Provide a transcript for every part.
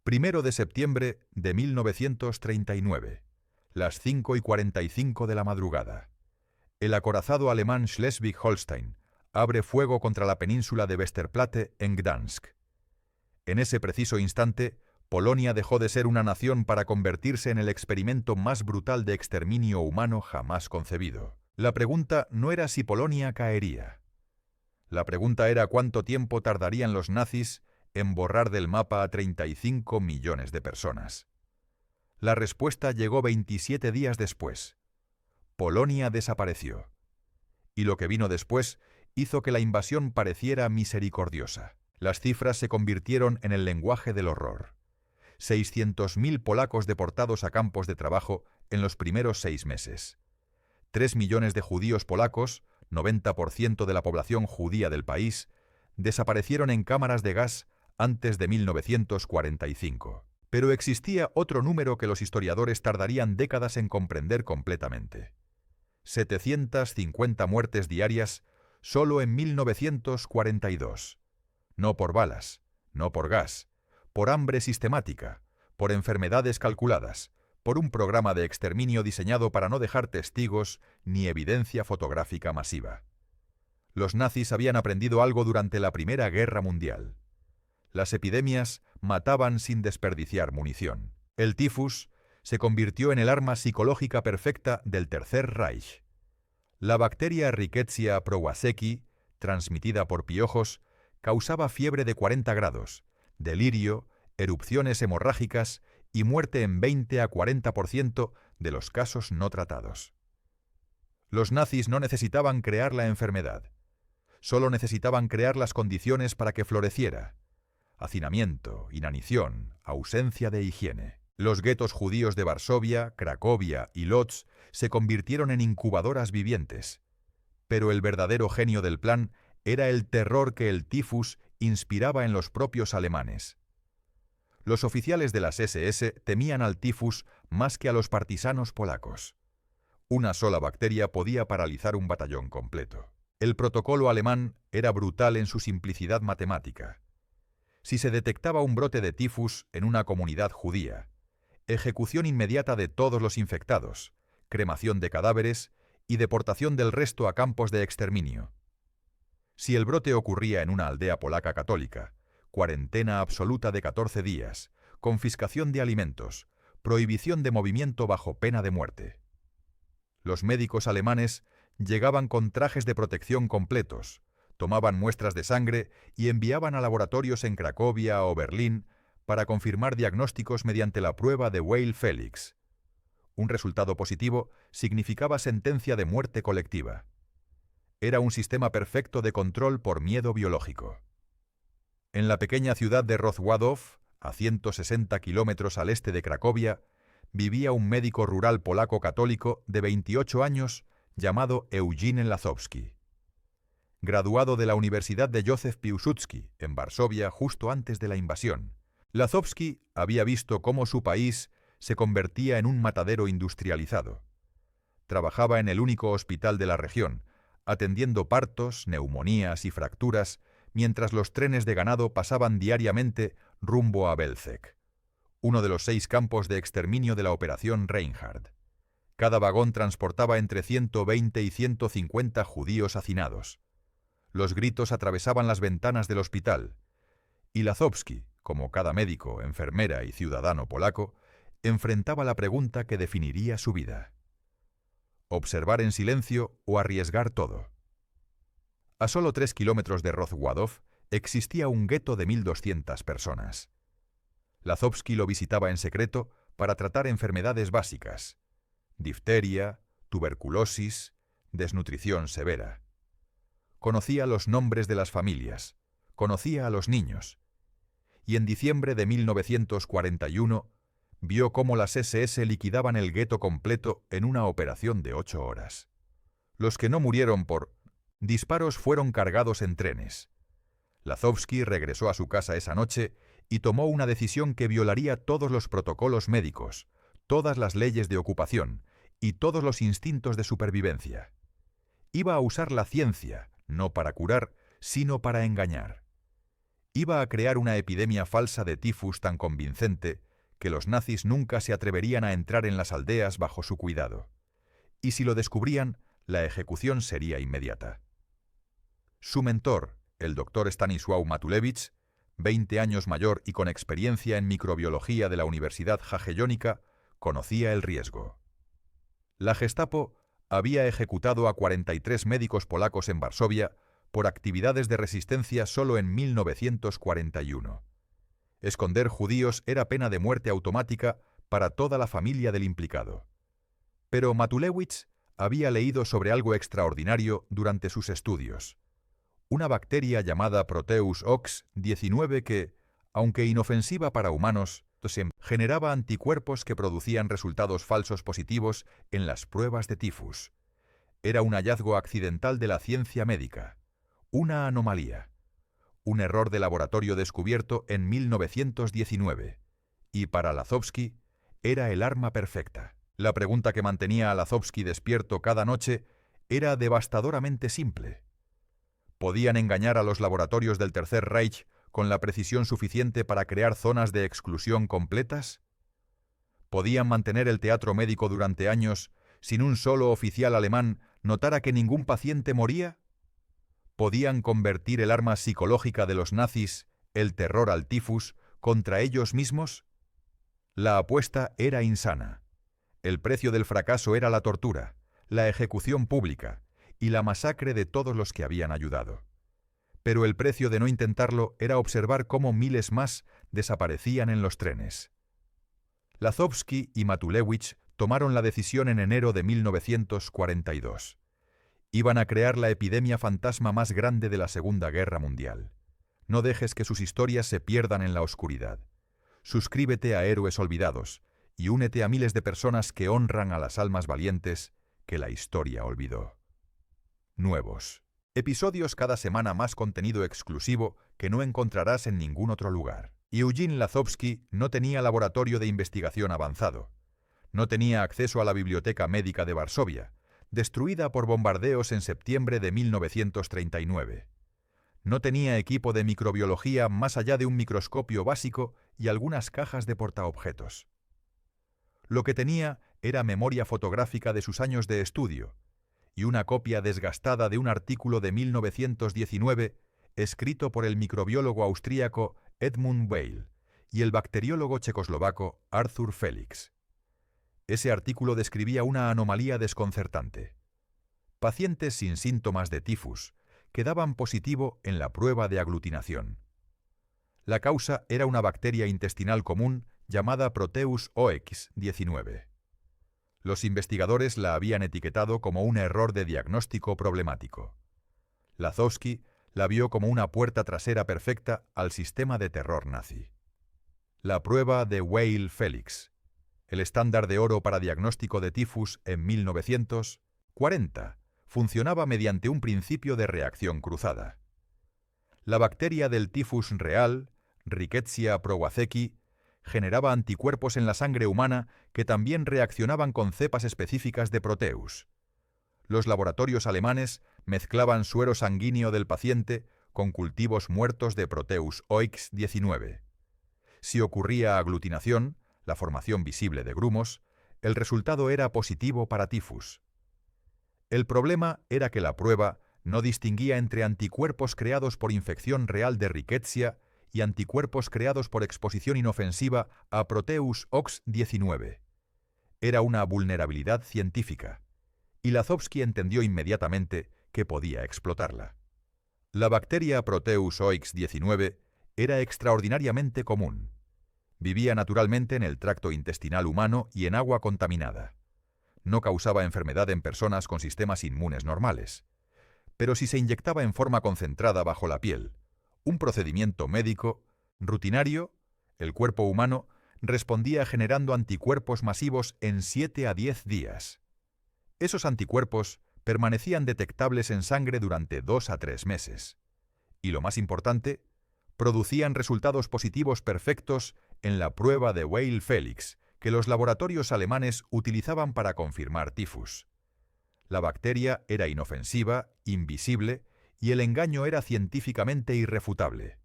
1 de septiembre de 1939, las 5:45 de la madrugada. El acorazado alemán Schleswig-Holstein abre fuego contra la península de Westerplatte en Gdansk. En ese preciso instante, Polonia dejó de ser una nación para convertirse en el experimento más brutal de exterminio humano jamás concebido. La pregunta no era si Polonia caería. La pregunta era cuánto tiempo tardarían los nazis en borrar del mapa a 35 millones de personas. La respuesta llegó 27 días después. Polonia desapareció. Y lo que vino después hizo que la invasión pareciera misericordiosa. Las cifras se convirtieron en el lenguaje del horror. 600.000 polacos deportados a campos de trabajo en los primeros 6 meses. 3 millones de judíos polacos, 90% de la población judía del país, desaparecieron en cámaras de gas antes de 1945. Pero existía otro número que los historiadores tardarían décadas en comprender completamente. 750 muertes diarias solo en 1942. No por balas, no por gas, por hambre sistemática, por enfermedades calculadas, por un programa de exterminio diseñado para no dejar testigos ni evidencia fotográfica masiva. Los nazis habían aprendido algo durante la Primera Guerra Mundial. Las epidemias mataban sin desperdiciar munición. El tifus se convirtió en el arma psicológica perfecta del Tercer Reich. La bacteria Rickettsia prowazekii, transmitida por piojos, causaba fiebre de 40 grados, delirio, erupciones hemorrágicas y muerte en 20 a 40% de los casos no tratados. Los nazis no necesitaban crear la enfermedad. Solo necesitaban crear las condiciones para que floreciera. Hacinamiento, inanición, ausencia de higiene. Los guetos judíos de Varsovia, Cracovia y Lodz se convirtieron en incubadoras vivientes. Pero el verdadero genio del plan era el terror que el tifus inspiraba en los propios alemanes. Los oficiales de las SS temían al tifus más que a los partisanos polacos. Una sola bacteria podía paralizar un batallón completo. El protocolo alemán era brutal en su simplicidad matemática. Si se detectaba un brote de tifus en una comunidad judía, ejecución inmediata de todos los infectados, cremación de cadáveres y deportación del resto a campos de exterminio. Si el brote ocurría en una aldea polaca católica, cuarentena absoluta de 14 días, confiscación de alimentos, prohibición de movimiento bajo pena de muerte. Los médicos alemanes llegaban con trajes de protección completos, tomaban muestras de sangre y enviaban a laboratorios en Cracovia o Berlín para confirmar diagnósticos mediante la prueba de Weil-Felix. Un resultado positivo significaba sentencia de muerte colectiva. Era un sistema perfecto de control por miedo biológico. En la pequeña ciudad de Rozwadów, a 160 kilómetros al este de Cracovia, vivía un médico rural polaco católico de 28 años llamado Eugene Lazowski. Graduado de la Universidad de Józef Piłsudski en Varsovia justo antes de la invasión, Lazowski había visto cómo su país se convertía en un matadero industrializado. Trabajaba en el único hospital de la región, atendiendo partos, neumonías y fracturas, mientras los trenes de ganado pasaban diariamente rumbo a Belzec, uno de los 6 campos de exterminio de la Operación Reinhard. Cada vagón transportaba entre 120 y 150 judíos hacinados. Los gritos atravesaban las ventanas del hospital, y Lazowski, como cada médico, enfermera y ciudadano polaco, enfrentaba la pregunta que definiría su vida: observar en silencio o arriesgar todo. A solo 3 kilómetros de Rozwadów existía un gueto de 1.200 personas. Lazowski lo visitaba en secreto para tratar enfermedades básicas: difteria, tuberculosis, desnutrición severa. Conocía los nombres de las familias, conocía a los niños, y en diciembre de 1941 vio cómo las SS liquidaban el gueto completo en una operación de 8 horas. Los que no murieron por disparos fueron cargados en trenes. Lazowski regresó a su casa esa noche y tomó una decisión que violaría todos los protocolos médicos, todas las leyes de ocupación y todos los instintos de supervivencia. Iba a usar la ciencia, no para curar, sino para engañar. Iba a crear una epidemia falsa de tifus tan convincente que los nazis nunca se atreverían a entrar en las aldeas bajo su cuidado. Y si lo descubrían, la ejecución sería inmediata. Su mentor, el doctor Stanisław Matulewicz, 20 años mayor y con experiencia en microbiología de la Universidad Jagiellonica, conocía el riesgo. La Gestapo había ejecutado a 43 médicos polacos en Varsovia por actividades de resistencia solo en 1941. Esconder judíos era pena de muerte automática para toda la familia del implicado. Pero Matulewicz había leído sobre algo extraordinario durante sus estudios. Una bacteria llamada Proteus OX-19 que, aunque inofensiva para humanos, generaba anticuerpos que producían resultados falsos positivos en las pruebas de tifus. Era un hallazgo accidental de la ciencia médica, una anomalía, un error de laboratorio descubierto en 1919, y para Lazowski era el arma perfecta. La pregunta que mantenía a Lazowski despierto cada noche era devastadoramente simple. ¿Podían engañar a los laboratorios del Tercer Reich con la precisión suficiente para crear zonas de exclusión completas? ¿Podían mantener el teatro médico durante años sin un solo oficial alemán notara que ningún paciente moría? ¿Podían convertir el arma psicológica de los nazis, el terror al tifus, contra ellos mismos? La apuesta era insana. El precio del fracaso era la tortura, la ejecución pública y la masacre de todos los que habían ayudado. Pero el precio de no intentarlo era observar cómo miles más desaparecían en los trenes. Lazowski y Matulewicz tomaron la decisión en enero de 1942. Iban a crear la epidemia fantasma más grande de la Segunda Guerra Mundial. No dejes que sus historias se pierdan en la oscuridad. Suscríbete a Héroes Olvidados y únete a miles de personas que honran a las almas valientes que la historia olvidó. Nuevos episodios cada semana, más contenido exclusivo que no encontrarás en ningún otro lugar. Eugene Lazowski no tenía laboratorio de investigación avanzado. No tenía acceso a la Biblioteca Médica de Varsovia, destruida por bombardeos en septiembre de 1939. No tenía equipo de microbiología más allá de un microscopio básico y algunas cajas de portaobjetos. Lo que tenía era memoria fotográfica de sus años de estudio y una copia desgastada de un artículo de 1919 escrito por el microbiólogo austríaco Edmund Weil y el bacteriólogo checoslovaco Arthur Felix. Ese artículo describía una anomalía desconcertante. Pacientes sin síntomas de tifus que daban positivo en la prueba de aglutinación. La causa era una bacteria intestinal común llamada Proteus OX-19. Los investigadores la habían etiquetado como un error de diagnóstico problemático. Lazowski la vio como una puerta trasera perfecta al sistema de terror nazi. La prueba de Weil-Felix, el estándar de oro para diagnóstico de tifus en 1940, funcionaba mediante un principio de reacción cruzada. La bacteria del tifus real, Rickettsia prowazekii, generaba anticuerpos en la sangre humana que también reaccionaban con cepas específicas de Proteus. Los laboratorios alemanes mezclaban suero sanguíneo del paciente con cultivos muertos de Proteus OX-19. Si ocurría aglutinación, la formación visible de grumos, el resultado era positivo para tifus. El problema era que la prueba no distinguía entre anticuerpos creados por infección real de Rickettsia y anticuerpos creados por exposición inofensiva a Proteus OX-19. Era una vulnerabilidad científica, y Lazowski entendió inmediatamente que podía explotarla. La bacteria Proteus OX-19 era extraordinariamente común. Vivía naturalmente en el tracto intestinal humano y en agua contaminada. No causaba enfermedad en personas con sistemas inmunes normales. Pero si se inyectaba en forma concentrada bajo la piel, un procedimiento médico rutinario, el cuerpo humano respondía generando anticuerpos masivos en 7 a 10 días. Esos anticuerpos permanecían detectables en sangre durante 2 a 3 meses. Y lo más importante, producían resultados positivos perfectos en la prueba de Weil-Felix que los laboratorios alemanes utilizaban para confirmar tifus. La bacteria era inofensiva, invisible, y el engaño era científicamente irrefutable.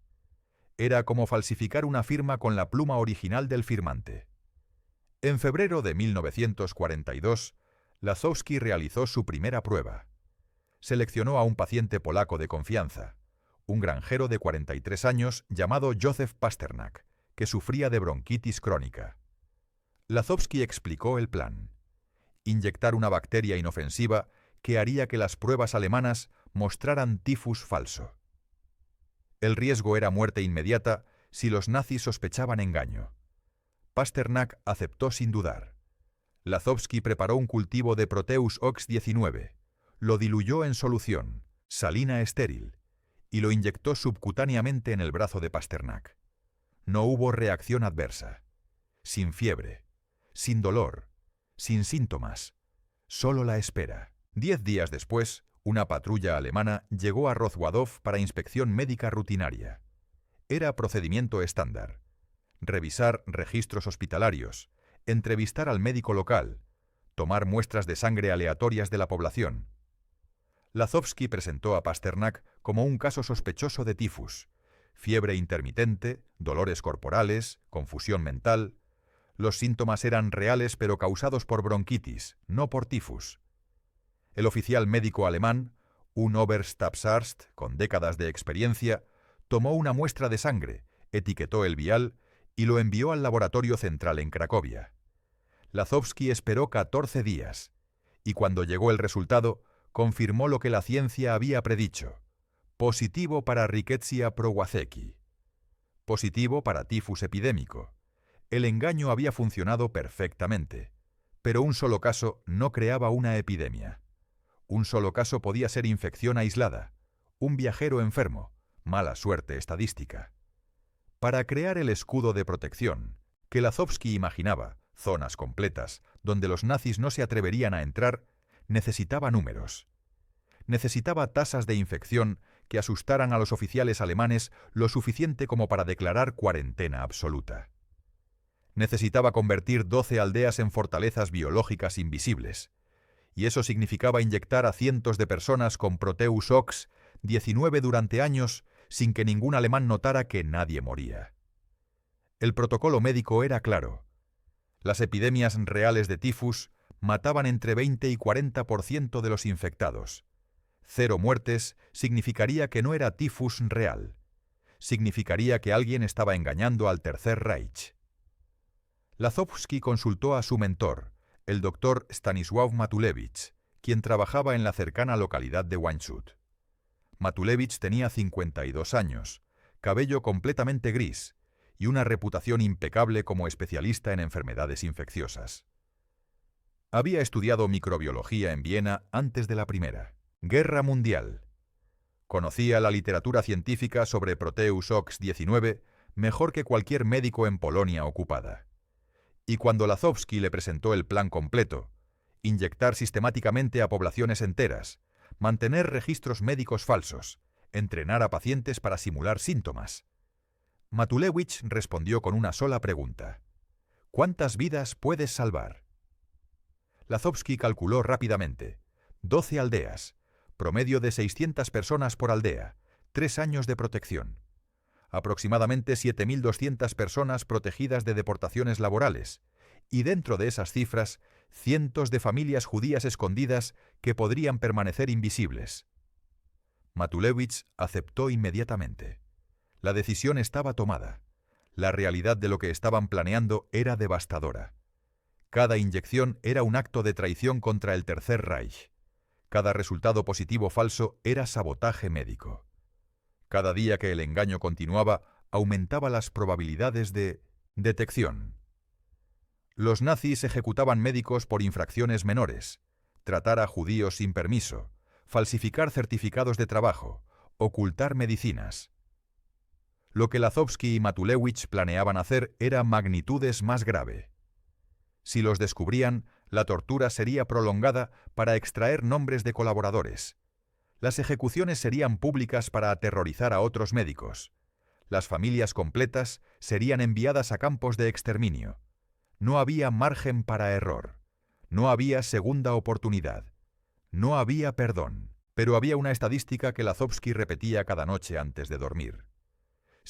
Era como falsificar una firma con la pluma original del firmante. En febrero de 1942, Lazowski realizó su primera prueba. Seleccionó a un paciente polaco de confianza, un granjero de 43 años llamado Józef Pasternak, que sufría de bronquitis crónica. Lazowski explicó el plan: inyectar una bacteria inofensiva que haría que las pruebas alemanas mostraran tifus falso. El riesgo era muerte inmediata si los nazis sospechaban engaño. Pasternak aceptó sin dudar. Lazowski preparó un cultivo de Proteus OX-19, lo diluyó en solución, salina estéril, y lo inyectó subcutáneamente en el brazo de Pasternak. No hubo reacción adversa. Sin fiebre, sin dolor, sin síntomas, solo la espera. 10 días después, una patrulla alemana llegó a Rozwadów para inspección médica rutinaria. Era procedimiento estándar: revisar registros hospitalarios, entrevistar al médico local, tomar muestras de sangre aleatorias de la población. Lazowski presentó a Pasternak como un caso sospechoso de tifus: fiebre intermitente, dolores corporales, confusión mental. Los síntomas eran reales pero causados por bronquitis, no por tifus. El oficial médico alemán, un Oberstabsarzt con décadas de experiencia, tomó una muestra de sangre, etiquetó el vial y lo envió al laboratorio central en Cracovia. Lazowski esperó 14 días, y cuando llegó el resultado, confirmó lo que la ciencia había predicho: positivo para Rickettsia prowazekii. Positivo para tifus epidémico. El engaño había funcionado perfectamente, pero un solo caso no creaba una epidemia. Un solo caso podía ser infección aislada, un viajero enfermo, mala suerte estadística. Para crear el escudo de protección, que Lazowski imaginaba, zonas completas, donde los nazis no se atreverían a entrar, necesitaba números. Necesitaba tasas de infección que asustaran a los oficiales alemanes lo suficiente como para declarar cuarentena absoluta. Necesitaba convertir 12 aldeas en fortalezas biológicas invisibles, y eso significaba inyectar a cientos de personas con Proteus OX-19 durante años sin que ningún alemán notara que nadie moría. El protocolo médico era claro: las epidemias reales de tifus mataban entre 20 y 40% de los infectados. 0 muertes significaría que no era tifus real. Significaría que alguien estaba engañando al Tercer Reich. Lazowski consultó a su mentor, el doctor Stanisław Matulewicz, quien trabajaba en la cercana localidad de Waldshut. Matulewicz tenía 52 años, cabello completamente gris y una reputación impecable como especialista en enfermedades infecciosas. Había estudiado microbiología en Viena antes de la Primera Guerra Mundial. Conocía la literatura científica sobre Proteus OX-19 mejor que cualquier médico en Polonia ocupada. Y cuando Lazowski le presentó el plan completo: inyectar sistemáticamente a poblaciones enteras, mantener registros médicos falsos, entrenar a pacientes para simular síntomas, Matulewicz respondió con una sola pregunta: ¿cuántas vidas puedes salvar? Lazowski calculó rápidamente: 12 aldeas, promedio de 600 personas por aldea, 3 años de protección. Aproximadamente 7.200 personas protegidas de deportaciones laborales, y dentro de esas cifras, cientos de familias judías escondidas que podrían permanecer invisibles. Matulewicz aceptó inmediatamente. La decisión estaba tomada. La realidad de lo que estaban planeando era devastadora. Cada inyección era un acto de traición contra el Tercer Reich. Cada resultado positivo falso era sabotaje médico. Cada día que el engaño continuaba, aumentaba las probabilidades de detección. Los nazis ejecutaban médicos por infracciones menores: tratar a judíos sin permiso, falsificar certificados de trabajo, ocultar medicinas. Lo que Lazowski y Matulewicz planeaban hacer era magnitudes más grave. Si los descubrían, la tortura sería prolongada para extraer nombres de colaboradores. Las ejecuciones serían públicas para aterrorizar a otros médicos. Las familias completas serían enviadas a campos de exterminio. No había margen para error. No había segunda oportunidad. No había perdón. Pero había una estadística que Lazowski repetía cada noche antes de dormir.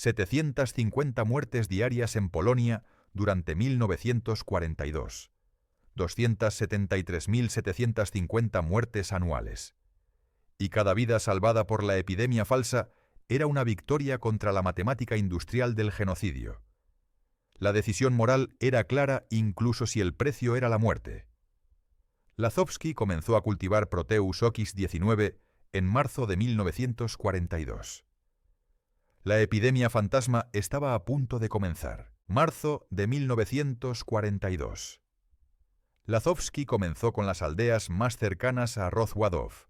750 muertes diarias en Polonia durante 1942. 273.750 muertes anuales. Y cada vida salvada por la epidemia falsa era una victoria contra la matemática industrial del genocidio. La decisión moral era clara incluso si el precio era la muerte. Lázovsky comenzó a cultivar Proteus OX-19 en marzo de 1942. La epidemia fantasma estaba a punto de comenzar. Marzo de 1942. Lázovsky comenzó con las aldeas más cercanas a Rozwadów: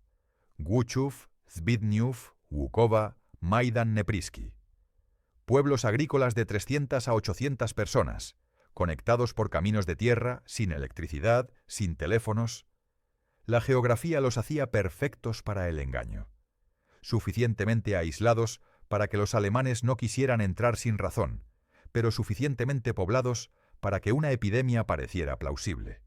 Głóczów, Zbigniew, Łukowa, Majdan Neprisky. Pueblos agrícolas de 300 a 800 personas, conectados por caminos de tierra, sin electricidad, sin teléfonos. La geografía los hacía perfectos para el engaño. Suficientemente aislados para que los alemanes no quisieran entrar sin razón, pero suficientemente poblados para que una epidemia pareciera plausible.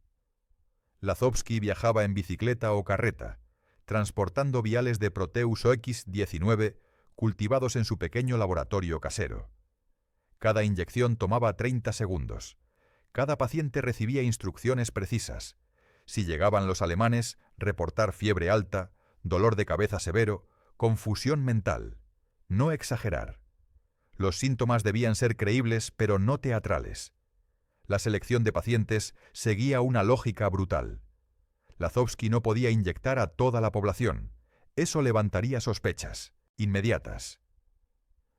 Lázovsky viajaba en bicicleta o carreta, transportando viales de Proteus OX-19 cultivados en su pequeño laboratorio casero. Cada inyección tomaba 30 segundos. Cada paciente recibía instrucciones precisas. Si llegaban los alemanes, reportar fiebre alta, dolor de cabeza severo, confusión mental. No exagerar. Los síntomas debían ser creíbles, pero no teatrales. La selección de pacientes seguía una lógica brutal. Lázovsky no podía inyectar a toda la población. Eso levantaría sospechas, inmediatas.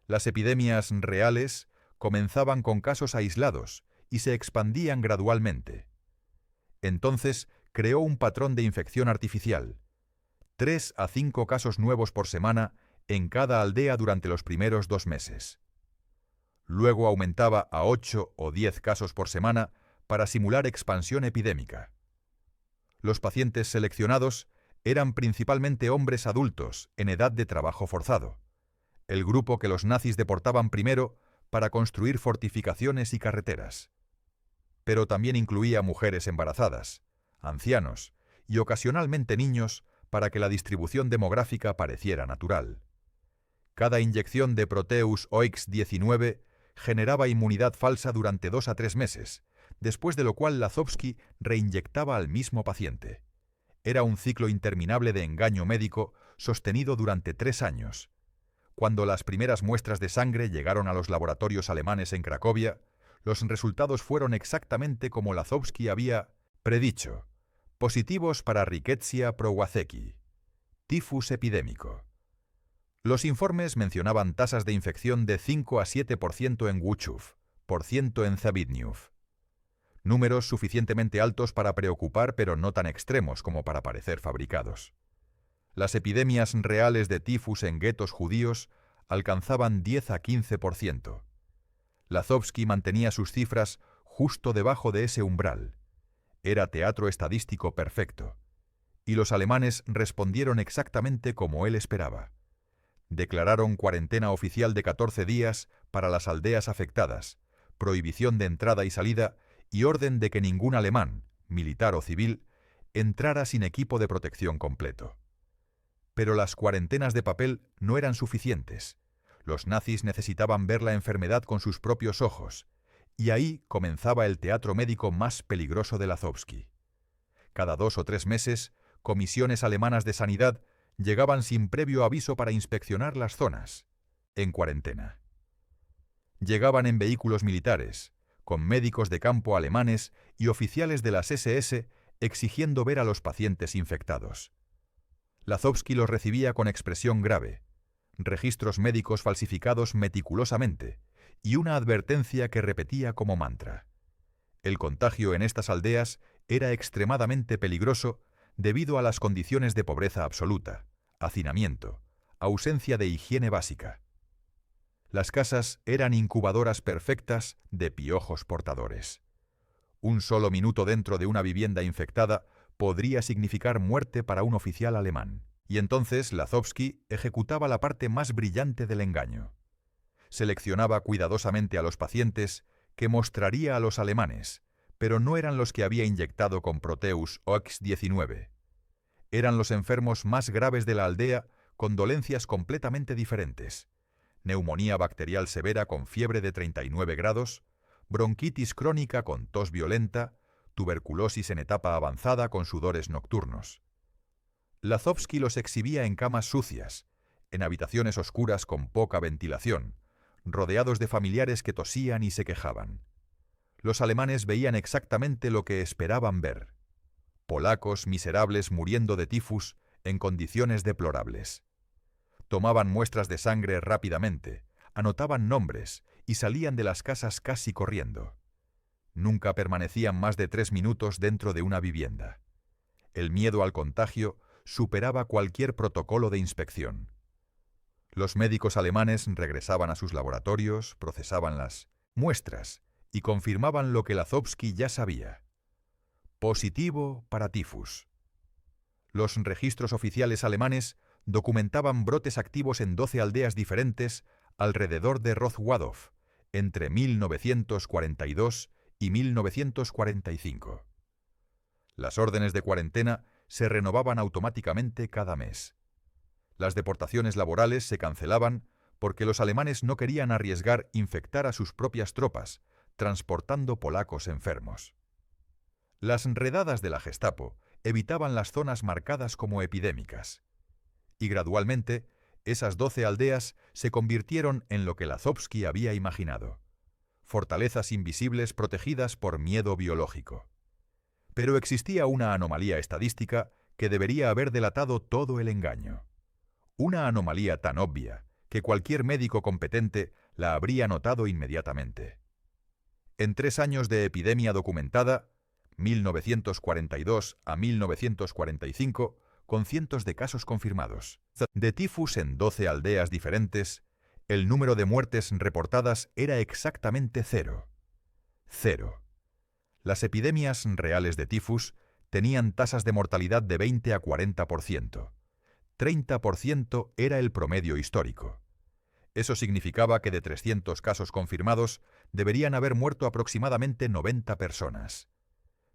Las epidemias reales comenzaban con casos aislados y se expandían gradualmente. Entonces creó un patrón de infección artificial. 3 a 5 casos nuevos por semana en cada aldea durante los primeros 2 meses. Luego aumentaba a 8 o 10 casos por semana para simular expansión epidémica. Los pacientes seleccionados eran principalmente hombres adultos en edad de trabajo forzado, el grupo que los nazis deportaban primero para construir fortificaciones y carreteras. Pero también incluía mujeres embarazadas, ancianos y ocasionalmente niños para que la distribución demográfica pareciera natural. Cada inyección de Proteus OX-19 generaba inmunidad falsa durante 2 a 3 meses, después de lo cual Lázovsky reinyectaba al mismo paciente. Era un ciclo interminable de engaño médico sostenido durante 3 años. Cuando las primeras muestras de sangre llegaron a los laboratorios alemanes en Cracovia, los resultados fueron exactamente como Lázovsky había predicho: positivos para Rickettsia prowazekii, tifus epidémico. Los informes mencionaban tasas de infección de 5 a 7% en Głóczów, % en Zbigniew. Números suficientemente altos para preocupar, pero no tan extremos como para parecer fabricados. Las epidemias reales de tifus en guetos judíos alcanzaban 10 a 15%. Lázovsky mantenía sus cifras justo debajo de ese umbral. Era teatro estadístico perfecto. Y los alemanes respondieron exactamente como él esperaba. Declararon cuarentena oficial de 14 días para las aldeas afectadas, prohibición de entrada y salida y orden de que ningún alemán, militar o civil, entrara sin equipo de protección completo. Pero las cuarentenas de papel no eran suficientes. Los nazis necesitaban ver la enfermedad con sus propios ojos, y ahí comenzaba el teatro médico más peligroso de Lázovsky. Cada 2 o 3 meses, comisiones alemanas de sanidad llegaban sin previo aviso para inspeccionar las zonas en cuarentena. Llegaban en vehículos militares, con médicos de campo alemanes y oficiales de las SS exigiendo ver a los pacientes infectados. Lázovsky los recibía con expresión grave, registros médicos falsificados meticulosamente y una advertencia que repetía como mantra. El contagio en estas aldeas era extremadamente peligroso debido a las condiciones de pobreza absoluta, hacinamiento, ausencia de higiene básica. Las casas eran incubadoras perfectas de piojos portadores. Un solo minuto dentro de una vivienda infectada podría significar muerte para un oficial alemán. Y entonces Lázovsky ejecutaba la parte más brillante del engaño. Seleccionaba cuidadosamente a los pacientes que mostraría a los alemanes, pero no eran los que había inyectado con Proteus OX-19. Eran los enfermos más graves de la aldea con dolencias completamente diferentes. neumonía bacterial severa con fiebre de 39 grados, bronquitis crónica con tos violenta, tuberculosis en etapa avanzada con sudores nocturnos. Lazovsky los exhibía en camas sucias, en habitaciones oscuras con poca ventilación, rodeados de familiares que tosían y se quejaban. Los alemanes veían exactamente lo que esperaban ver: polacos miserables muriendo de tifus en condiciones deplorables. Tomaban muestras de sangre rápidamente, anotaban nombres y salían de las casas casi corriendo. Nunca permanecían más de 3 minutos dentro de una vivienda. El miedo al contagio superaba cualquier protocolo de inspección. Los médicos alemanes regresaban a sus laboratorios, procesaban las muestras y confirmaban lo que Lazovsky ya sabía: positivo para tifus. Los registros oficiales alemanes documentaban brotes activos en 12 aldeas diferentes alrededor de Rozwadów entre 1942 y 1945. Las órdenes de cuarentena se renovaban automáticamente cada mes. Las deportaciones laborales se cancelaban porque los alemanes no querían arriesgar infectar a sus propias tropas, transportando polacos enfermos. Las redadas de la Gestapo evitaban las zonas marcadas como epidémicas. Y gradualmente, esas 12 aldeas se convirtieron en lo que Lazovsky había imaginado: fortalezas invisibles protegidas por miedo biológico. Pero existía una anomalía estadística que debería haber delatado todo el engaño. Una anomalía tan obvia que cualquier médico competente la habría notado inmediatamente. En 3 años de epidemia documentada, 1942 a 1945, con cientos de casos confirmados de tifus en 12 aldeas diferentes, el número de muertes reportadas era exactamente 0. 0. Las epidemias reales de tifus tenían tasas de mortalidad de 20 a 40%. 30% era el promedio histórico. Eso significaba que de 300 casos confirmados deberían haber muerto aproximadamente 90 personas.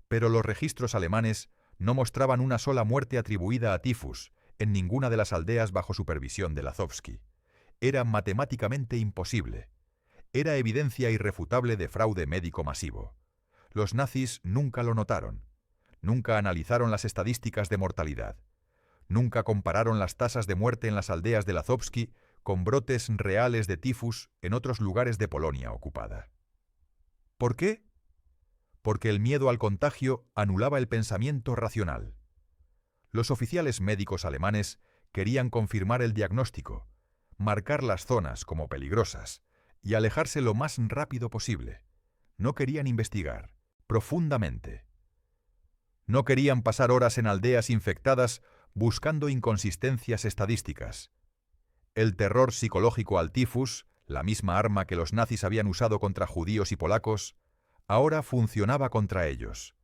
Pero los registros alemanes no mostraban una sola muerte atribuida a tifus en ninguna de las aldeas bajo supervisión de Lazovsky. Era matemáticamente imposible. Era evidencia irrefutable de fraude médico masivo. Los nazis nunca lo notaron. Nunca analizaron las estadísticas de mortalidad. Nunca compararon las tasas de muerte en las aldeas de Lazovsky con brotes reales de tifus en otros lugares de Polonia ocupada. ¿Por qué? Porque el miedo al contagio anulaba el pensamiento racional. Los oficiales médicos alemanes querían confirmar el diagnóstico, marcar las zonas como peligrosas y alejarse lo más rápido posible. No querían investigar profundamente. No querían pasar horas en aldeas infectadas buscando inconsistencias estadísticas. El terror psicológico al tifus, la misma arma que los nazis habían usado contra judíos y polacos, ahora funcionaba contra ellos.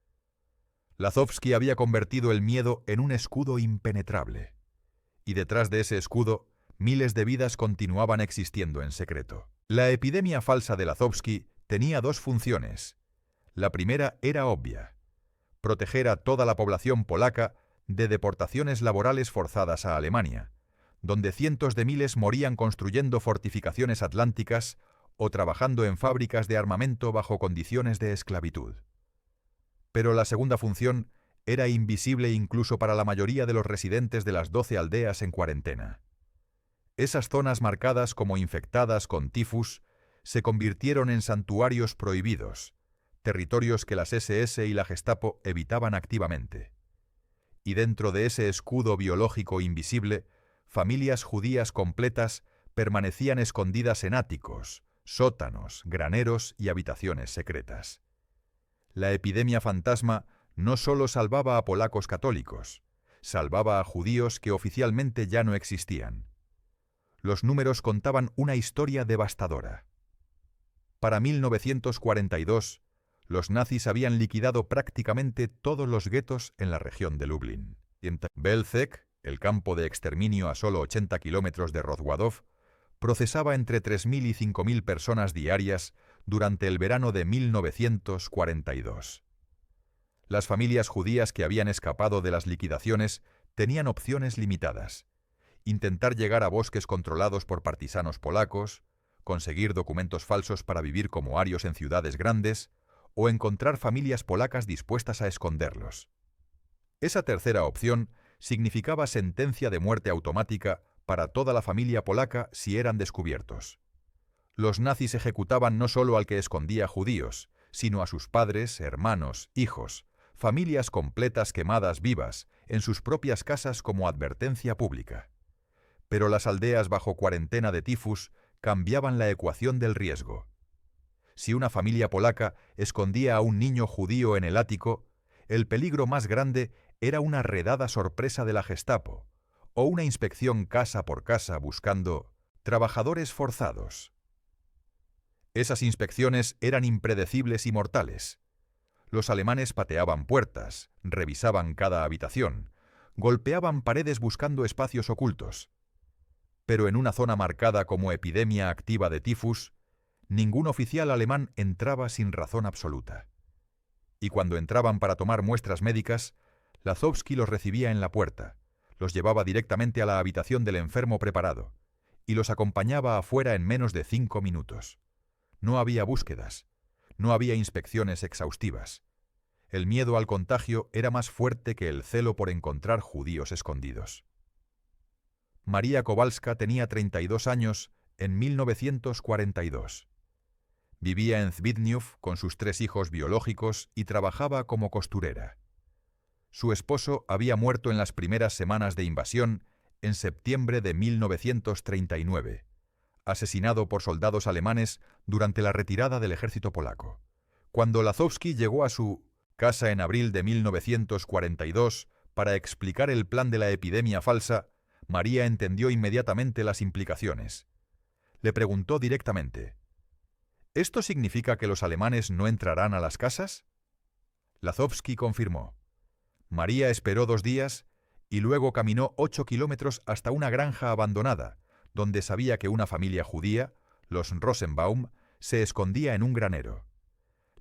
Lazovsky había convertido el miedo en un escudo impenetrable. Y detrás de ese escudo, miles de vidas continuaban existiendo en secreto. La epidemia falsa de Lazovsky tenía 2 funciones. La primera era obvia: proteger a toda la población polaca de deportaciones laborales forzadas a Alemania, donde cientos de miles morían construyendo fortificaciones atlánticas o trabajando en fábricas de armamento bajo condiciones de esclavitud. Pero la segunda función era invisible incluso para la mayoría de los residentes de las 12 aldeas en cuarentena. Esas zonas marcadas como infectadas con tifus se convirtieron en santuarios prohibidos, territorios que las SS y la Gestapo evitaban activamente. Y dentro de ese escudo biológico invisible, familias judías completas permanecían escondidas en áticos, sótanos, graneros y habitaciones secretas. La epidemia fantasma no solo salvaba a polacos católicos, salvaba a judíos que oficialmente ya no existían. Los números contaban una historia devastadora. Para 1942, los nazis habían liquidado prácticamente todos los guetos en la región de Lublin. En Belzec, el campo de exterminio a solo 80 kilómetros de Rozwadów, procesaba entre 3.000 y 5.000 personas diarias durante el verano de 1942. Las familias judías que habían escapado de las liquidaciones tenían opciones limitadas, intentar llegar a bosques controlados por partisanos polacos, conseguir documentos falsos para vivir como arios en ciudades grandes, o encontrar familias polacas dispuestas a esconderlos. Esa tercera opción significaba sentencia de muerte automática para toda la familia polaca si eran descubiertos. Los nazis ejecutaban no solo al que escondía judíos, sino a sus padres, hermanos, hijos, familias completas quemadas vivas en sus propias casas como advertencia pública. Pero las aldeas bajo cuarentena de tifus cambiaban la ecuación del riesgo. Si una familia polaca escondía a un niño judío en el ático, el peligro más grande era una redada sorpresa de la Gestapo o una inspección casa por casa buscando trabajadores forzados. Esas inspecciones eran impredecibles y mortales. Los alemanes pateaban puertas, revisaban cada habitación, golpeaban paredes buscando espacios ocultos. Pero en una zona marcada como epidemia activa de tifus, ningún oficial alemán entraba sin razón absoluta. Y cuando entraban para tomar muestras médicas, Lazowski los recibía en la puerta, los llevaba directamente a la habitación del enfermo preparado y los acompañaba afuera en menos de 5 minutos. No había búsquedas, no había inspecciones exhaustivas. El miedo al contagio era más fuerte que el celo por encontrar judíos escondidos. María Kowalska tenía 32 años en 1942. Vivía en Zbigniew con sus 3 hijos biológicos y trabajaba como costurera. Su esposo había muerto en las primeras semanas de invasión en septiembre de 1939, asesinado por soldados alemanes durante la retirada del ejército polaco. Cuando Lazowski llegó a su casa en abril de 1942 para explicar el plan de la epidemia falsa, María entendió inmediatamente las implicaciones. Le preguntó directamente: ¿esto significa que los alemanes no entrarán a las casas? Lazowski confirmó. María esperó 2 días y luego caminó 8 kilómetros hasta una granja abandonada, donde sabía que una familia judía, los Rosenbaum, se escondía en un granero.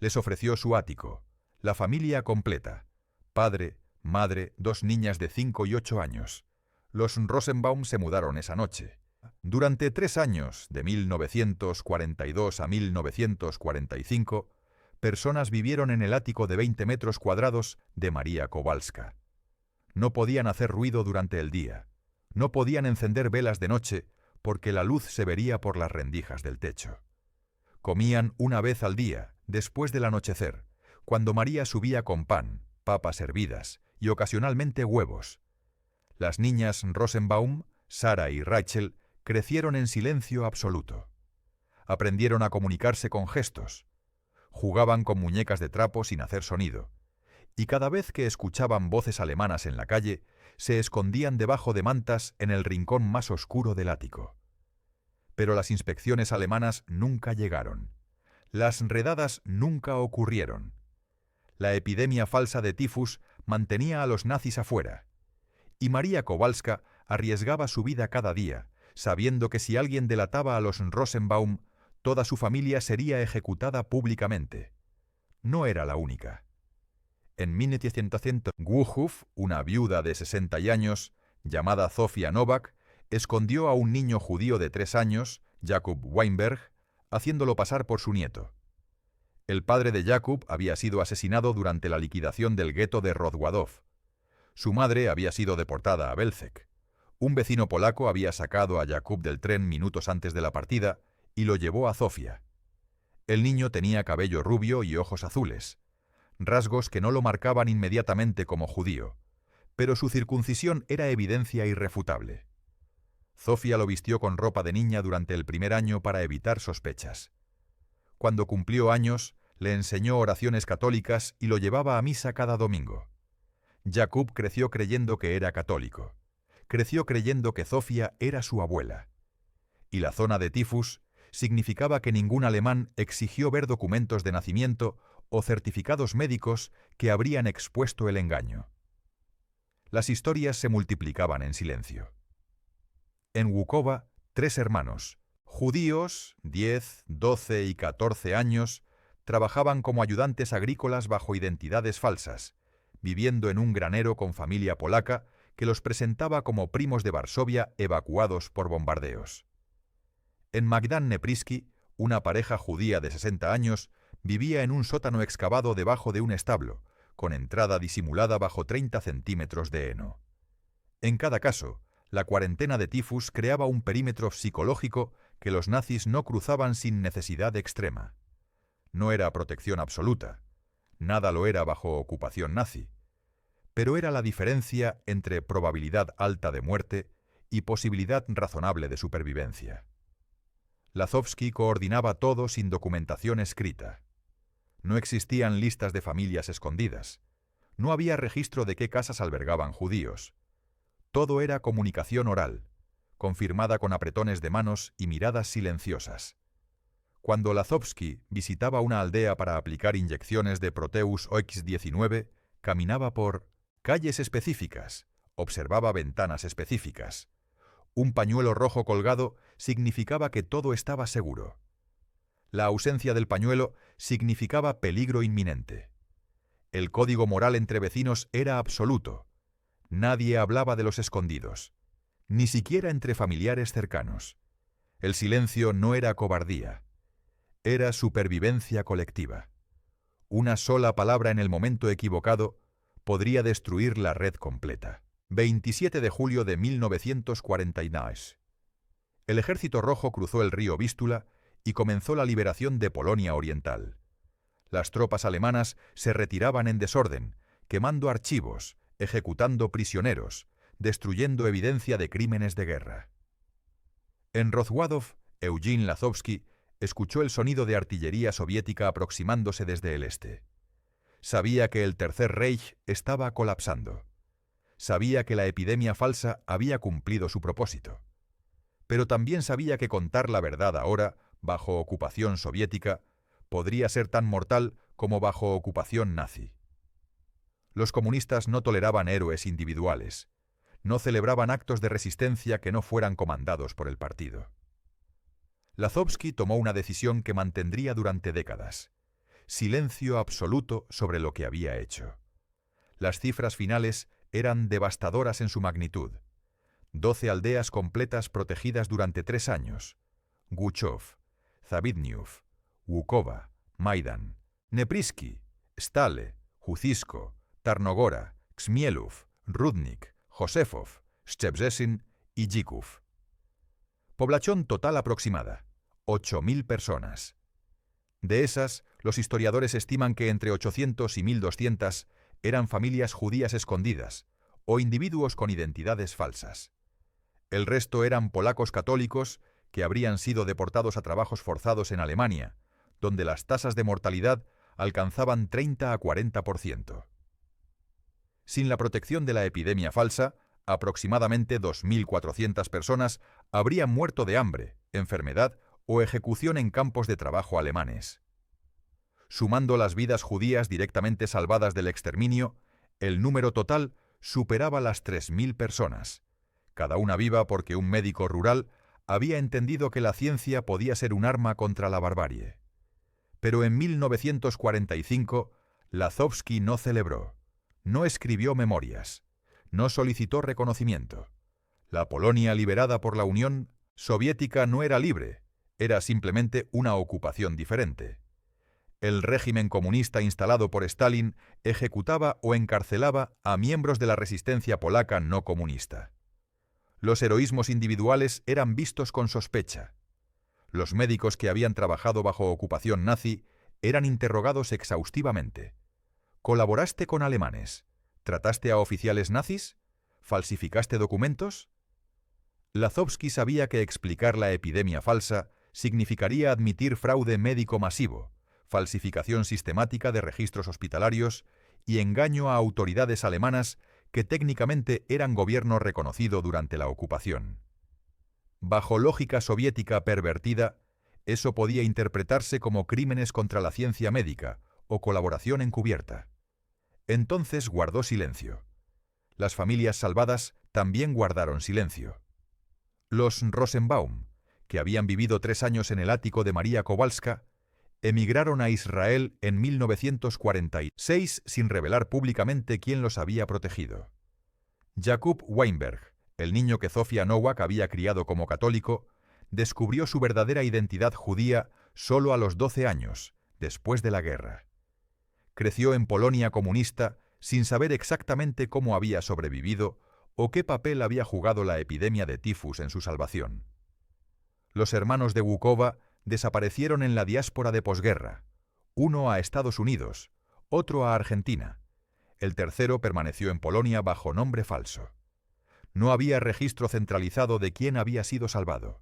Les ofreció su ático, la familia completa, padre, madre, 2 niñas de 5 y 8 años. Los Rosenbaum se mudaron esa noche. Durante 3 años, de 1942 a 1945, personas vivieron en el ático de 20 metros cuadrados de María Kowalska. No podían hacer ruido durante el día. No podían encender velas de noche porque la luz se vería por las rendijas del techo. Comían una vez al día, después del anochecer, cuando María subía con pan, papas hervidas y ocasionalmente huevos. Las niñas Rosenbaum, Sara y Rachel, crecieron en silencio absoluto. Aprendieron a comunicarse con gestos. Jugaban con muñecas de trapo sin hacer sonido. Y cada vez que escuchaban voces alemanas en la calle, se escondían debajo de mantas en el rincón más oscuro del ático. Pero las inspecciones alemanas nunca llegaron. Las redadas nunca ocurrieron. La epidemia falsa de tifus mantenía a los nazis afuera. Y María Kowalska arriesgaba su vida cada día, sabiendo que si alguien delataba a los Rosenbaum, toda su familia sería ejecutada públicamente. No era la única. En 1900, Głuchów, una viuda de 60 años, llamada Zofia Nowak, escondió a un niño judío de 3 años, Jakub Weinberg, haciéndolo pasar por su nieto. El padre de Jakub había sido asesinado durante la liquidación del gueto de Rozwadów. Su madre había sido deportada a Belzec. Un vecino polaco había sacado a Jakub del tren minutos antes de la partida y lo llevó a Zofia. El niño tenía cabello rubio y ojos azules, rasgos que no lo marcaban inmediatamente como judío, pero su circuncisión era evidencia irrefutable. Zofia lo vistió con ropa de niña durante el primer año para evitar sospechas. Cuando cumplió años, le enseñó oraciones católicas y lo llevaba a misa cada domingo. Jakub creció creyendo que era católico. Creció creyendo que Zofia era su abuela. Y la zona de tifus significaba que ningún alemán exigió ver documentos de nacimiento o certificados médicos que habrían expuesto el engaño. Las historias se multiplicaban en silencio. En Łukowa, 3 hermanos, judíos, 10, 12 y 14 años, trabajaban como ayudantes agrícolas bajo identidades falsas, viviendo en un granero con familia polaca que los presentaba como primos de Varsovia evacuados por bombardeos. En Magdan Neprisky, una pareja judía de 60 años vivía en un sótano excavado debajo de un establo, con entrada disimulada bajo 30 centímetros de heno. En cada caso, la cuarentena de tifus creaba un perímetro psicológico que los nazis no cruzaban sin necesidad extrema. No era protección absoluta, nada lo era bajo ocupación nazi, pero era la diferencia entre probabilidad alta de muerte y posibilidad razonable de supervivencia. Lazovsky coordinaba todo sin documentación escrita. No existían listas de familias escondidas. No había registro de qué casas albergaban judíos. Todo era comunicación oral, confirmada con apretones de manos y miradas silenciosas. Cuando Lazovsky visitaba una aldea para aplicar inyecciones de Proteus OX-19, caminaba por calles específicas, observaba ventanas específicas. Un pañuelo rojo colgado significaba que todo estaba seguro. La ausencia del pañuelo significaba peligro inminente. El código moral entre vecinos era absoluto. Nadie hablaba de los escondidos, ni siquiera entre familiares cercanos. El silencio no era cobardía, era supervivencia colectiva. Una sola palabra en el momento equivocado podría destruir la red completa. 27 de julio de 1949. El Ejército Rojo cruzó el río Vístula y comenzó la liberación de Polonia Oriental. Las tropas alemanas se retiraban en desorden, quemando archivos, ejecutando prisioneros, destruyendo evidencia de crímenes de guerra. En Rozwadów, Eugene Lazovsky escuchó el sonido de artillería soviética aproximándose desde el este. Sabía que el Tercer Reich estaba colapsando. Sabía que la epidemia falsa había cumplido su propósito. Pero también sabía que contar la verdad ahora, bajo ocupación soviética, podría ser tan mortal como bajo ocupación nazi. Los comunistas no toleraban héroes individuales. No celebraban actos de resistencia que no fueran comandados por el partido. Lazovsky tomó una decisión que mantendría durante décadas. Silencio absoluto sobre lo que había hecho. Las cifras finales eran devastadoras en su magnitud. 12 aldeas completas protegidas durante 3 años. Guchov, Zabidniów, Łukowa, Maidan, Neprisky, Stale, Jucisko, Tarnogora, Kmielów, Rudnik, Josefov, Szczebrzeszyn y Jików. Población total aproximada, 8.000 personas. De esas, los historiadores estiman que entre 800 y 1.200 eran familias judías escondidas o individuos con identidades falsas. El resto eran polacos católicos que habrían sido deportados a trabajos forzados en Alemania, donde las tasas de mortalidad alcanzaban 30 a 40%. Sin la protección de la epidemia falsa, aproximadamente 2.400 personas habrían muerto de hambre, enfermedad o ejecución en campos de trabajo alemanes. Sumando las vidas judías directamente salvadas del exterminio, el número total superaba las 3.000 personas, cada una viva porque un médico rural había entendido que la ciencia podía ser un arma contra la barbarie. Pero en 1945, Lazovsky no celebró, no escribió memorias, no solicitó reconocimiento. La Polonia liberada por la Unión Soviética no era libre, era simplemente una ocupación diferente. El régimen comunista instalado por Stalin ejecutaba o encarcelaba a miembros de la resistencia polaca no comunista. Los heroísmos individuales eran vistos con sospecha. Los médicos que habían trabajado bajo ocupación nazi eran interrogados exhaustivamente. ¿Colaboraste con alemanes? ¿Trataste a oficiales nazis? ¿Falsificaste documentos? Lazovsky sabía que explicar la epidemia falsa significaría admitir fraude médico masivo, falsificación sistemática de registros hospitalarios y engaño a autoridades alemanas que técnicamente eran gobierno reconocido durante la ocupación. Bajo lógica soviética pervertida, eso podía interpretarse como crímenes contra la ciencia médica o colaboración encubierta. Entonces guardó silencio. Las familias salvadas también guardaron silencio. Los Rosenbaum, que habían vivido 3 años en el ático de María Kowalska, emigraron a Israel en 1946 sin revelar públicamente quién los había protegido. Jakub Weinberg, el niño que Zofia Nowak había criado como católico, descubrió su verdadera identidad judía solo a los 12 años, después de la guerra. Creció en Polonia comunista sin saber exactamente cómo había sobrevivido o qué papel había jugado la epidemia de tifus en su salvación. Los hermanos de Łukowa desaparecieron en la diáspora de posguerra, uno a Estados Unidos, otro a Argentina. El tercero permaneció en Polonia bajo nombre falso. No había registro centralizado de quién había sido salvado.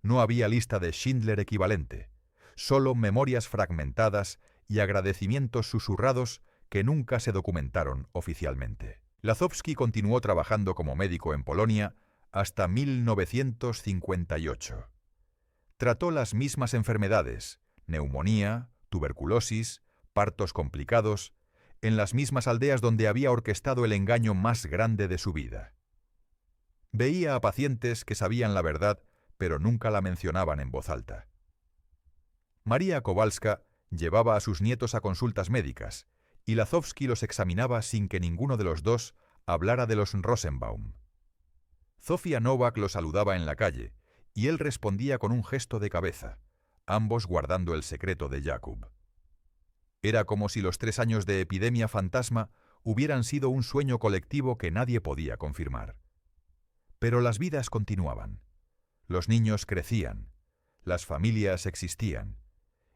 No había lista de Schindler equivalente, solo memorias fragmentadas y agradecimientos susurrados que nunca se documentaron oficialmente. Lázowski continuó trabajando como médico en Polonia hasta 1958. Trató las mismas enfermedades, neumonía, tuberculosis, partos complicados, en las mismas aldeas donde había orquestado el engaño más grande de su vida. Veía a pacientes que sabían la verdad, pero nunca la mencionaban en voz alta. María Kowalska llevaba a sus nietos a consultas médicas, y Lázowski los examinaba sin que ninguno de los dos hablara de los Rosenbaum. Zofia Nowak lo saludaba en la calle, y él respondía con un gesto de cabeza, ambos guardando el secreto de Jakub. Era como si los 3 años de epidemia fantasma hubieran sido un sueño colectivo que nadie podía confirmar. Pero las vidas continuaban. Los niños crecían, las familias existían,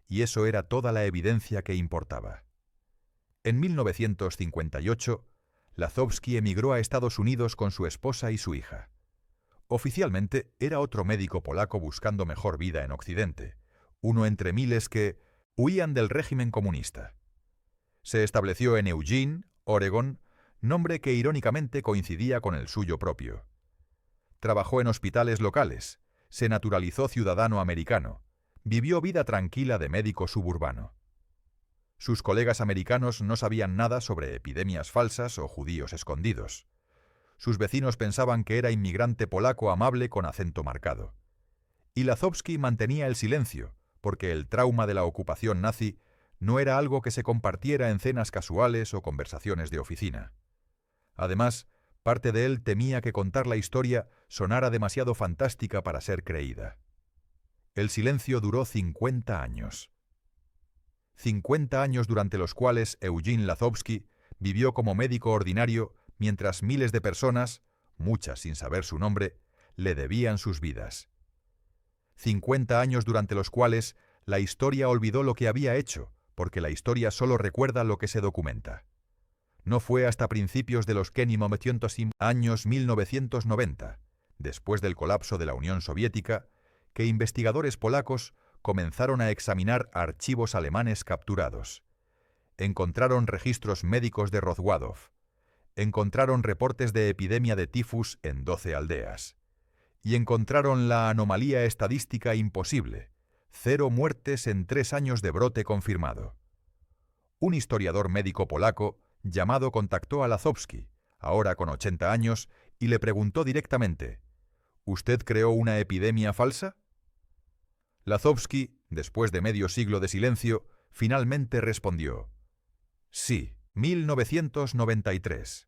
y eso era toda la evidencia que importaba. En 1958, Lázowski emigró a Estados Unidos con su esposa y su hija. Oficialmente era otro médico polaco buscando mejor vida en Occidente, uno entre miles que huían del régimen comunista. Se estableció en Eugene, Oregón, nombre que irónicamente coincidía con el suyo propio. Trabajó en hospitales locales, se naturalizó ciudadano americano, vivió vida tranquila de médico suburbano. Sus colegas americanos no sabían nada sobre epidemias falsas o judíos escondidos. Sus vecinos pensaban que era inmigrante polaco amable con acento marcado. Y Lázowski mantenía el silencio, porque el trauma de la ocupación nazi no era algo que se compartiera en cenas casuales o conversaciones de oficina. Además, parte de él temía que contar la historia sonara demasiado fantástica para ser creída. El silencio duró 50 años. 50 años durante los cuales Eugene Lázowski vivió como médico ordinario mientras miles de personas, muchas sin saber su nombre, le debían sus vidas. 50 años durante los cuales la historia olvidó lo que había hecho, porque la historia solo recuerda lo que se documenta. No fue hasta principios de los años 1990, después del colapso de la Unión Soviética, que investigadores polacos comenzaron a examinar archivos alemanes capturados. Encontraron registros médicos de Rozwadów. Encontraron reportes de epidemia de tifus en 12 aldeas. Y encontraron la anomalía estadística imposible: 0 muertes en 3 años de brote confirmado. Un historiador médico polaco llamado contactó a Lázowski, ahora con 80 años, y le preguntó directamente: ¿Usted creó una epidemia falsa? Lázowski, después de medio siglo de silencio, finalmente respondió: Sí, 1993.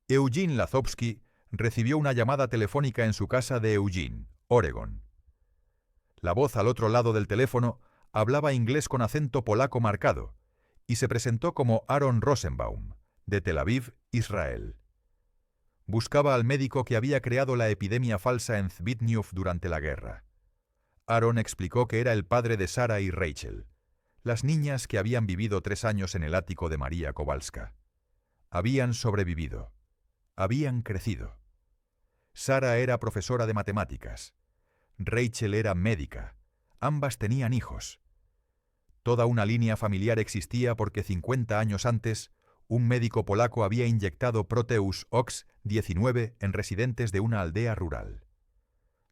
Eugene Lázowski recibió una llamada telefónica en su casa de Eugene, Oregón. La voz al otro lado del teléfono hablaba inglés con acento polaco marcado y se presentó como Aaron Rosenbaum, de Tel Aviv, Israel. Buscaba al médico que había creado la epidemia falsa en Zbigniew durante la guerra. Aaron explicó que era el padre de Sara y Rachel, las niñas que habían vivido 3 años en el ático de María Kowalska. Habían sobrevivido. Habían crecido. Sara era profesora de matemáticas. Rachel era médica. Ambas tenían hijos. Toda una línea familiar existía porque 50 años antes, un médico polaco había inyectado Proteus OX-19 en residentes de una aldea rural.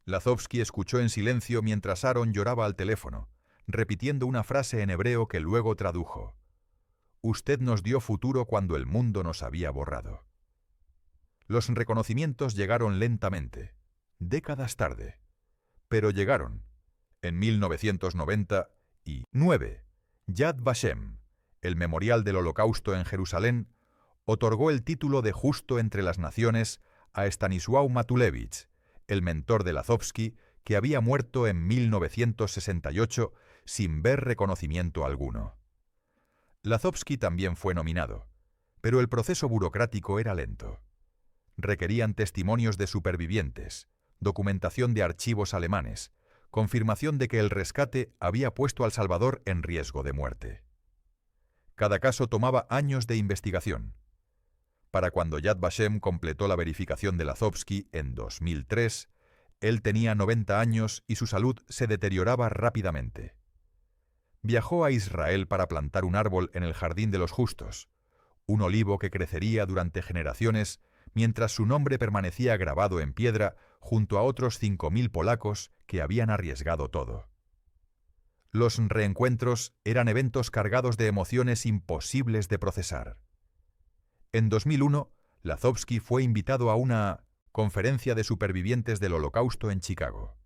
Lázowski escuchó en silencio mientras Aaron lloraba al teléfono, repitiendo una frase en hebreo que luego tradujo: «Usted nos dio futuro cuando el mundo nos había borrado». Los reconocimientos llegaron lentamente, décadas tarde, pero llegaron. En 1999, Yad Vashem, el memorial del Holocausto en Jerusalén, otorgó el título de Justo entre las Naciones a Stanisław Matulewicz, el mentor de Lazowski, que había muerto en 1968 sin ver reconocimiento alguno. Lazowski también fue nominado, pero el proceso burocrático era lento. Requerían testimonios de supervivientes, documentación de archivos alemanes, confirmación de que el rescate había puesto al Salvador en riesgo de muerte. Cada caso tomaba años de investigación. Para cuando Yad Vashem completó la verificación de Lazowski en 2003, él tenía 90 años y su salud se deterioraba rápidamente. Viajó a Israel para plantar un árbol en el Jardín de los Justos, un olivo que crecería durante generaciones mientras su nombre permanecía grabado en piedra junto a otros 5.000 polacos que habían arriesgado todo. Los reencuentros eran eventos cargados de emociones imposibles de procesar. En 2001, Lazowski fue invitado a una conferencia de supervivientes del Holocausto en Chicago.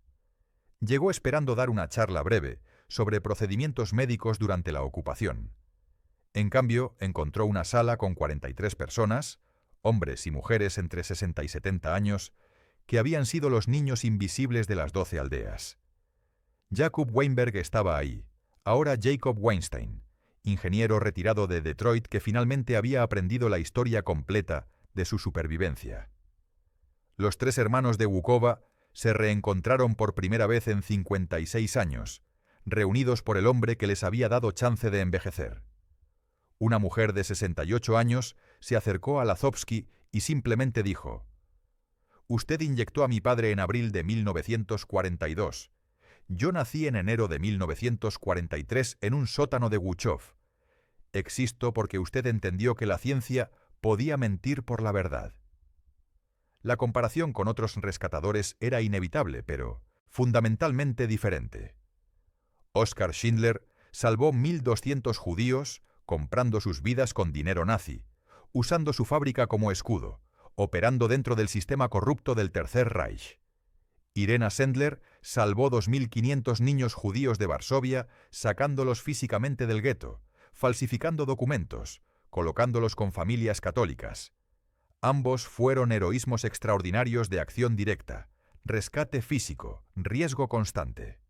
Llegó esperando dar una charla breve sobre procedimientos médicos durante la ocupación. En cambio, encontró una sala con 43 personas, hombres y mujeres entre 60 y 70 años, que habían sido los niños invisibles de las 12 aldeas. Jakub Weinberg estaba ahí, ahora Jacob Weinstein, ingeniero retirado de Detroit que finalmente había aprendido la historia completa de su supervivencia. Los tres hermanos de Łukowa se reencontraron por primera vez en 56 años, reunidos por el hombre que les había dado chance de envejecer. Una mujer de 68 años se acercó a Lazowski y simplemente dijo: «Usted inyectó a mi padre en abril de 1942. Yo nací en enero de 1943 en un sótano de Guchów. Existo porque usted entendió que la ciencia podía mentir por la verdad». La comparación con otros rescatadores era inevitable, pero fundamentalmente diferente. Oskar Schindler salvó 1.200 judíos comprando sus vidas con dinero nazi, usando su fábrica como escudo, operando dentro del sistema corrupto del Tercer Reich. Irena Sendler salvó 2.500 niños judíos de Varsovia sacándolos físicamente del gueto, falsificando documentos, colocándolos con familias católicas. Ambos fueron heroísmos extraordinarios de acción directa, rescate físico, riesgo constante.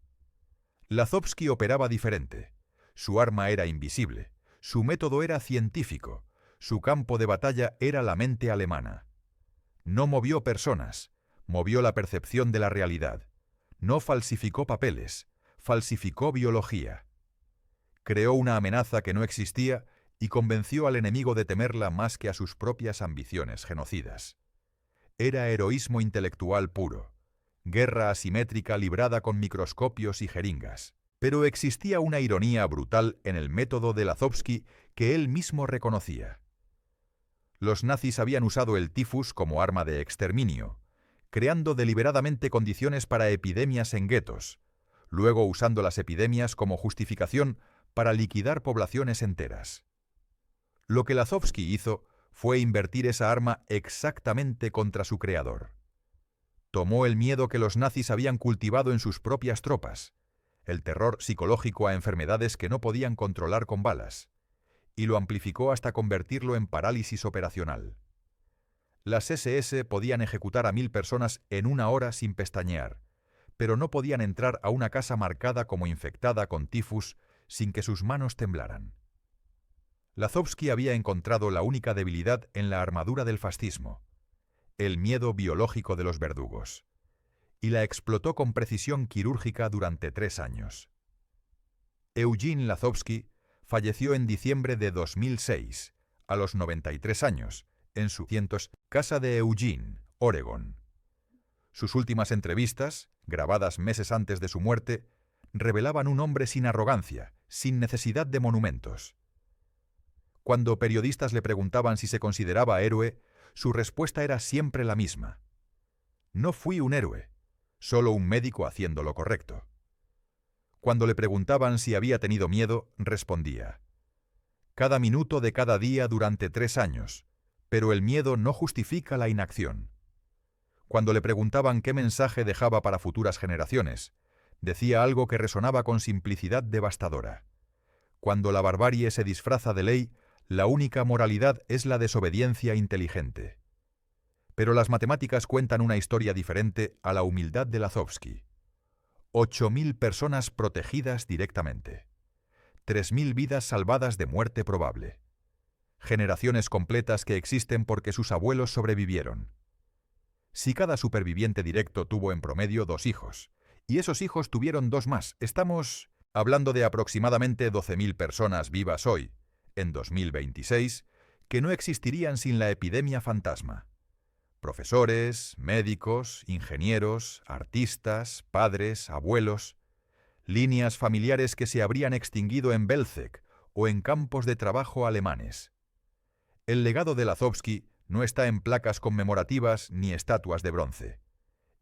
Lazowski operaba diferente. Su arma era invisible, su método era científico, su campo de batalla era la mente alemana. No movió personas, movió la percepción de la realidad. No falsificó papeles, falsificó biología. Creó una amenaza que no existía y convenció al enemigo de temerla más que a sus propias ambiciones genocidas. Era heroísmo intelectual puro, guerra asimétrica librada con microscopios y jeringas. Pero existía una ironía brutal en el método de Lazowski que él mismo reconocía. Los nazis habían usado el tifus como arma de exterminio, creando deliberadamente condiciones para epidemias en guetos, luego usando las epidemias como justificación para liquidar poblaciones enteras. Lo que Lazowski hizo fue invertir esa arma exactamente contra su creador. Tomó el miedo que los nazis habían cultivado en sus propias tropas, el terror psicológico a enfermedades que no podían controlar con balas, y lo amplificó hasta convertirlo en parálisis operacional. Las SS podían ejecutar a 1.000 personas en una hora sin pestañear, pero no podían entrar a una casa marcada como infectada con tifus sin que sus manos temblaran. Lazowski había encontrado la única debilidad en la armadura del fascismo, el miedo biológico de los verdugos, y la explotó con precisión quirúrgica durante 3 años. Eugene Lazowski falleció en diciembre de 2006, a los 93 años, en su casa de Eugene, Oregón. Sus últimas entrevistas, grabadas meses antes de su muerte, revelaban un hombre sin arrogancia, sin necesidad de monumentos. Cuando periodistas le preguntaban si se consideraba héroe, su respuesta era siempre la misma: «No fui un héroe, solo un médico haciendo lo correcto». Cuando le preguntaban si había tenido miedo, respondía: «Cada minuto de cada día durante 3 años, pero el miedo no justifica la inacción». Cuando le preguntaban qué mensaje dejaba para futuras generaciones, decía algo que resonaba con simplicidad devastadora: «Cuando la barbarie se disfraza de ley, La única moralidad es la desobediencia inteligente. Pero las matemáticas cuentan una historia diferente a la humildad de Lazovsky. 8.000 personas protegidas directamente. 3.000 vidas salvadas de muerte probable. Generaciones completas que existen porque sus abuelos sobrevivieron. Si cada superviviente directo tuvo en promedio 2 hijos, y esos hijos tuvieron 2 más, estamos hablando de aproximadamente 12.000 personas vivas hoy, en 2026, que no existirían sin la epidemia fantasma. Profesores, médicos, ingenieros, artistas, padres, abuelos, líneas familiares que se habrían extinguido en Belzec o en campos de trabajo alemanes. El legado de Lazovsky no está en placas conmemorativas ni estatuas de bronce.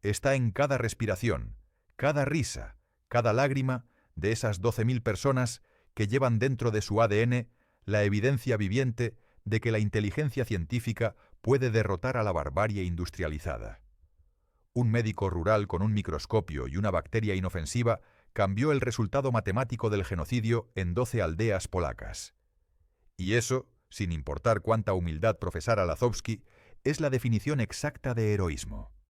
Está en cada respiración, cada risa, cada lágrima de esas 12.000 personas que llevan dentro de su ADN la evidencia viviente de que la inteligencia científica puede derrotar a la barbarie industrializada. Un médico rural con un microscopio y una bacteria inofensiva cambió el resultado matemático del genocidio en 12 aldeas polacas. Y eso, sin importar cuánta humildad profesara Lazovsky, es la definición exacta de heroísmo.